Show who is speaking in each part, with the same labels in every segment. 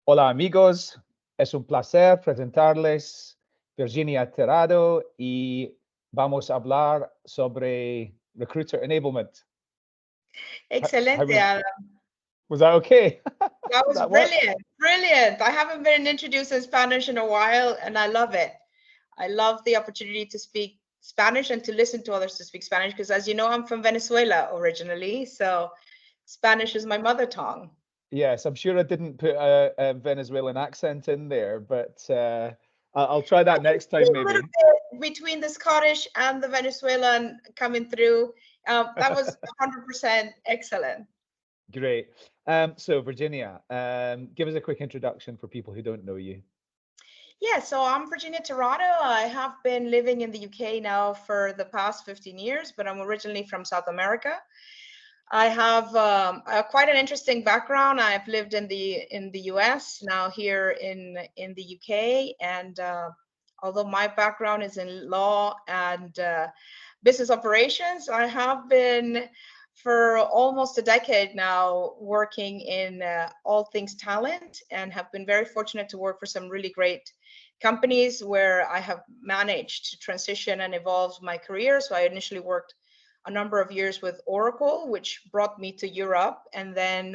Speaker 1: Hola amigos, es un placer presentarles Virginia Tirado y vamos a hablar sobre Recruiter Enablement. How
Speaker 2: Excelente,
Speaker 1: was
Speaker 2: Adam.
Speaker 1: was that okay?
Speaker 2: That
Speaker 1: Did
Speaker 2: was
Speaker 1: that work?
Speaker 2: brilliant. Brilliant. I haven't been introduced in Spanish in a while, and I love it. I love the opportunity to speak Spanish and to listen to others to speak Spanish because, as you know, I'm from Venezuela originally. So Spanish is my mother tongue.
Speaker 1: Yes, I'm sure I didn't put a Venezuelan accent in there, but I'll try that next
Speaker 2: A
Speaker 1: time
Speaker 2: little
Speaker 1: maybe.
Speaker 2: bit between the Scottish and the Venezuelan coming through. That was 100% excellent.
Speaker 1: Great. So Virginia, give us a quick introduction for people who don't know you.
Speaker 2: Yeah, so I'm Virginia Tirado. I have been living in the UK now for the past 15 years, but I'm originally from South America. I have quite an interesting background. I've lived in the US, now here in the UK, and although my background is in law and business operations, I have been for almost a decade now working in all things talent, and have been very fortunate to work for some really great companies where I have managed to transition and evolve my career. So I initially worked a number of years with Oracle, which brought me to Europe, and then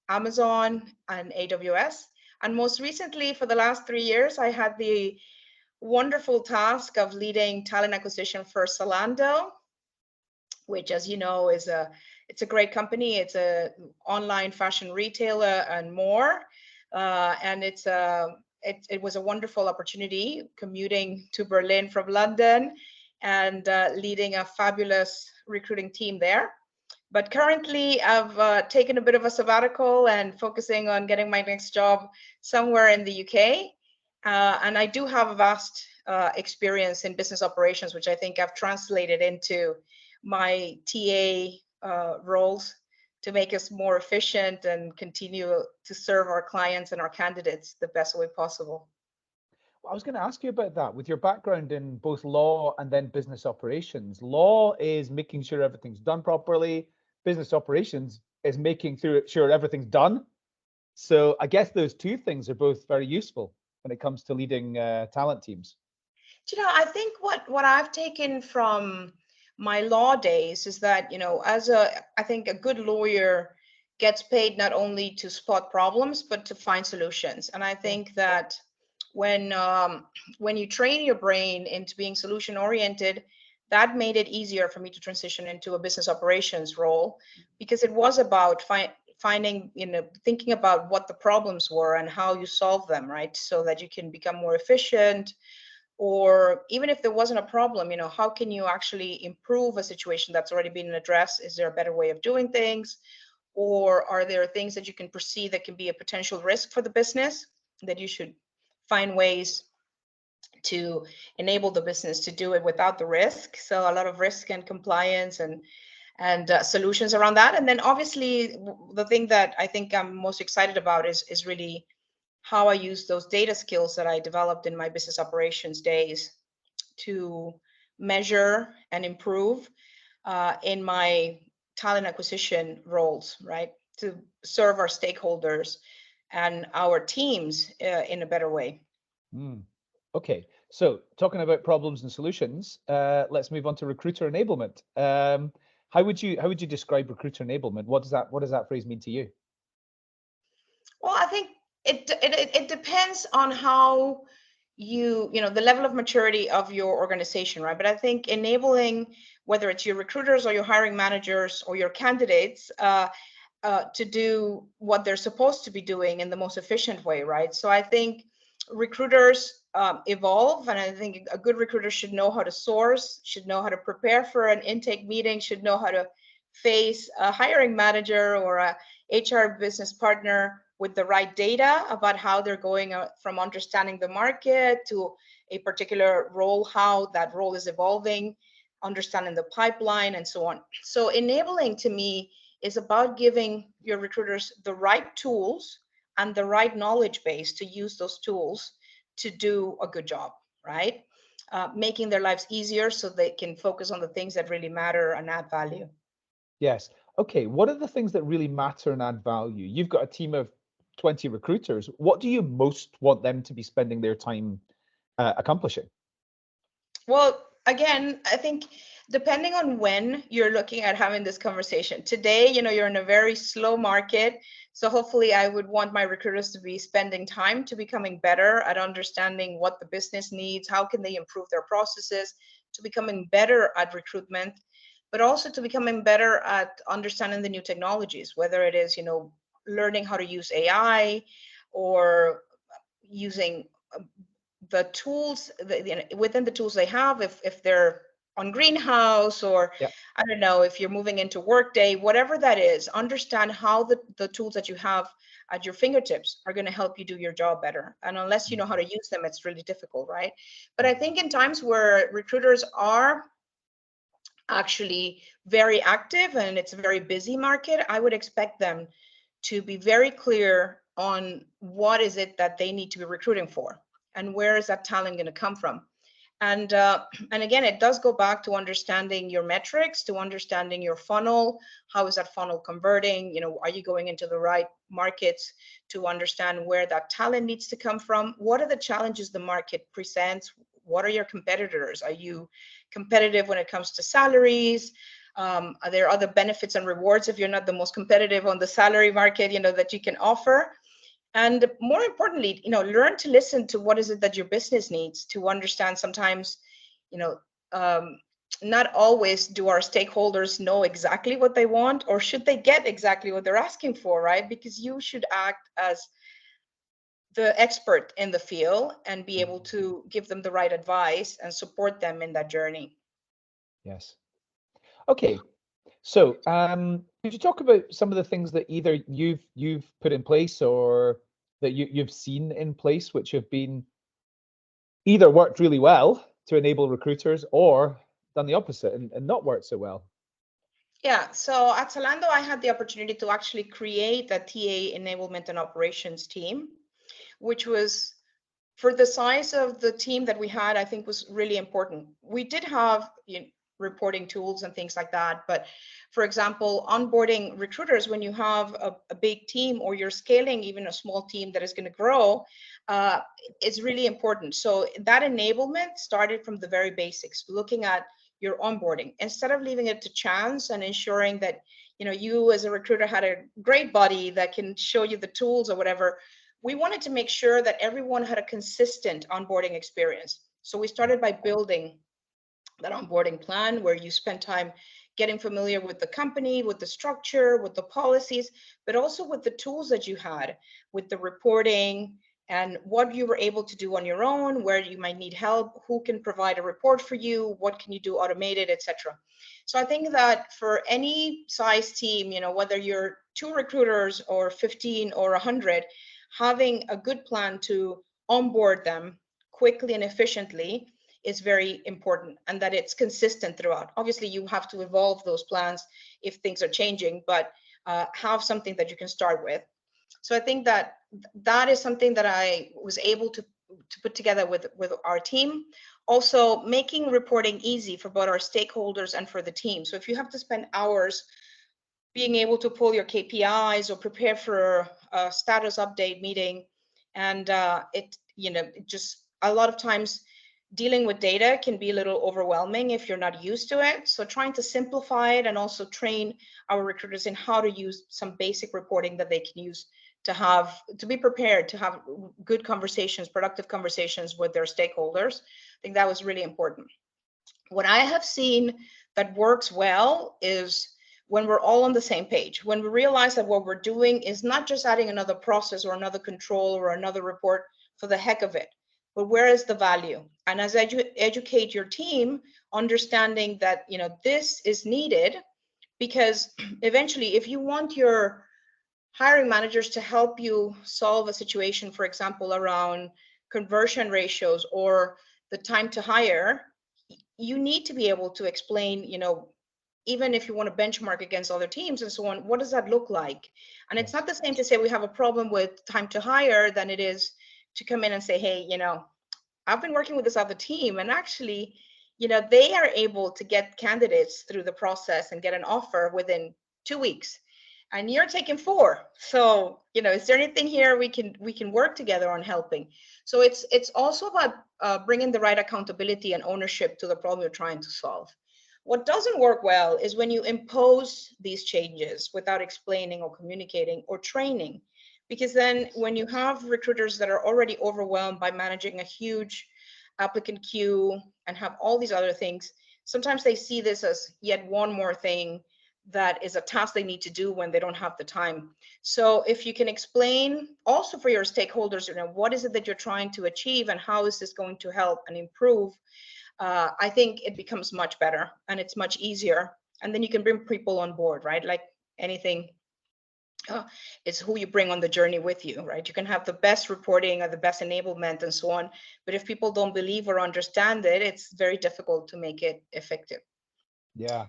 Speaker 2: Amazon and AWS. And most recently, for the last 3 years, I had the wonderful task of leading talent acquisition for Zalando, which, as you know, it's a great company. It's a online fashion retailer and more, and it was a wonderful opportunity commuting to Berlin from London and leading a fabulous recruiting team there. But currently, I've taken a bit of a sabbatical and focusing on getting my next job somewhere in the UK. And I do have a vast experience in business operations, which I think I've translated into my TA roles to make us more efficient and continue to serve our clients and our candidates the best way possible.
Speaker 1: Well, I was going to ask you about that. With your background in both law and then business operations, law is making sure everything's done properly. Business operations is making sure everything's done. So I guess those two things are both very useful when it comes to leading talent teams.
Speaker 2: I think what I've taken from my law days is that, as I think a good lawyer gets paid not only to spot problems, but to find solutions. And I
Speaker 1: Yeah.
Speaker 2: think that when you train your brain into being solution oriented, that made it easier for me to transition into a business operations role, because it was about finding, thinking about what the problems were and how you solve them, right? So that you can become more efficient, or even if there wasn't a problem, how can you actually improve a situation that's already been addressed? Is there a better way of doing things, or are there things that you can perceive that can be a potential risk for the business that you should find ways to enable the business to do it without the risk? So a lot of risk and compliance and solutions around that. And then obviously the thing that I think I'm most excited about is really how I use those data skills that I developed in my business operations days to measure and improve in my talent acquisition roles, right? To serve our stakeholders and our teams in a better way.
Speaker 1: Mm. Okay, so talking about problems and solutions, let's move on to recruiter enablement. How would you describe recruiter enablement? What does that phrase mean to you?
Speaker 2: Well, I think it depends on how the level of maturity of your organization, right? But I think enabling, whether it's your recruiters or your hiring managers or your candidates, to do what they're supposed to be doing in the most efficient way, right? So I think recruiters evolve, and I think a good recruiter should know how to source, should know how to prepare for an intake meeting, should know how to face a hiring manager or a HR business partner with the right data about how they're going from understanding the market to a particular role, how that role is evolving, understanding the pipeline, and so on. So enabling to me is about giving your recruiters the right tools and the right knowledge base to use those tools to do a good job, right? Making their lives easier so they can focus on the things that really matter and add value.
Speaker 1: Yes. Okay, what are the things that really matter and add value? You've got a team of 20 recruiters, what do you most want them to be spending their time accomplishing?
Speaker 2: Well, again, I think depending on when you're looking at having this conversation. Today, you're in a very slow market. So hopefully I would want my recruiters to be spending time to becoming better at understanding what the business needs, how can they improve their processes, to becoming better at recruitment, but also to becoming better at understanding the new technologies, whether it is, learning how to use AI or using the tools within the tools they have, if they're on Greenhouse, or
Speaker 1: Yeah.
Speaker 2: I don't know, if you're moving into Workday, whatever that is, understand how the tools that you have at your fingertips are going to help you do your job better. And unless you know how to use them, it's really difficult, right? But I think in times where recruiters are actually very active and it's a very busy market, I would expect them to be very clear on what is it that they need to be recruiting for and where is that talent going to come from. And again, it does go back to understanding your metrics, to understanding your funnel. How is that funnel converting? Are you going into the right markets? To understand where that talent needs to come from. What are the challenges the market presents? What are your competitors? Are you competitive when it comes to salaries? Are there other benefits and rewards if you're not the most competitive on the salary market, that you can offer? And more importantly, learn to listen to what is it that your business needs, to understand sometimes, not always do our stakeholders know exactly what they want, or should they get exactly what they're asking for, right? Because you should act as the expert in the field and be able to give them the right advice and support them in that journey.
Speaker 1: Yes. Okay. So, could you talk about some of the things that either you've put in place or that you've seen in place, which have been either worked really well to enable recruiters or done the opposite and not worked so well?
Speaker 2: Yeah, so at Zalando, I had the opportunity to actually create a TA enablement and operations team, which was, for the size of the team that we had, I think was really important. We did have reporting tools and things like that, but for example, onboarding recruiters, when you have a big team or you're scaling even a small team that is going to grow, it's really important. So that enablement started from the very basics, looking at your onboarding instead of leaving it to chance, and ensuring that you as a recruiter had a great buddy that can show you the tools or whatever. We wanted to make sure that everyone had a consistent onboarding experience. So we started by building that onboarding plan where you spend time getting familiar with the company, with the structure, with the policies, but also with the tools that you had, with the reporting and what you were able to do on your own, where you might need help, who can provide a report for you, what can you do automated, etc. So I think that for any size team, whether you're 2 recruiters or 15 or 100, having a good plan to onboard them quickly and efficiently is very important, and that it's consistent throughout. Obviously, you have to evolve those plans if things are changing, but have something that you can start with. So I think that that is something that I was able to put together with our team. Also, making reporting easy for both our stakeholders and for the team. So if you have to spend hours being able to pull your KPIs or prepare for a status update meeting, and it just a lot of times dealing with data can be a little overwhelming if you're not used to it. So trying to simplify it and also train our recruiters in how to use some basic reporting that they can use to be prepared to have good conversations, productive conversations with their stakeholders. I think that was really important. What I have seen that works well is when we're all on the same page, when we realize that what we're doing is not just adding another process or another control or another report for the heck of it, but where is the value? And as educate your team, understanding that this is needed, because eventually, if you want your hiring managers to help you solve a situation, for example, around conversion ratios or the time to hire, you need to be able to explain, even if you want to benchmark against other teams and so on, what does that look like? And it's not the same to say we have a problem with time to hire than it is to come in and say, hey, I've been working with this other team, and actually, they are able to get candidates through the process and get an offer within 2 weeks. and you're taking 4. So, you know, is there anything here we can work together on helping? So it's also about bringing the right accountability and ownership to the problem you're trying to solve. What doesn't work well is when you impose these changes without explaining or communicating or training, because then when you have recruiters that are already overwhelmed by managing a huge applicant queue and have all these other things, sometimes they see this as yet one more thing that is a task they need to do when they don't have the time. So if you can explain also for your stakeholders, you know, what is it that you're trying to achieve and how is this going to help and improve, I think it becomes much better and it's much easier. And then you can bring people on board, right? Like anything, it's who you bring on the journey with you, right? You can have the best reporting or the best enablement and so on, but if people don't believe or understand it, it's very difficult to make it effective.
Speaker 1: Yeah.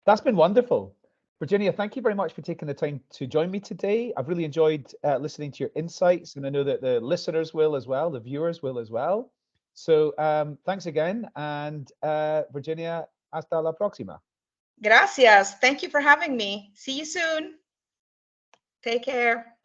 Speaker 1: That's been wonderful. Virginia, thank you very much for taking the time to join me today. I've really enjoyed listening to your insights, and I know that the listeners will as well, the viewers will as well. So thanks again, and Virginia, hasta la próxima.
Speaker 2: Gracias. Thank you for having me. See you soon. Take care.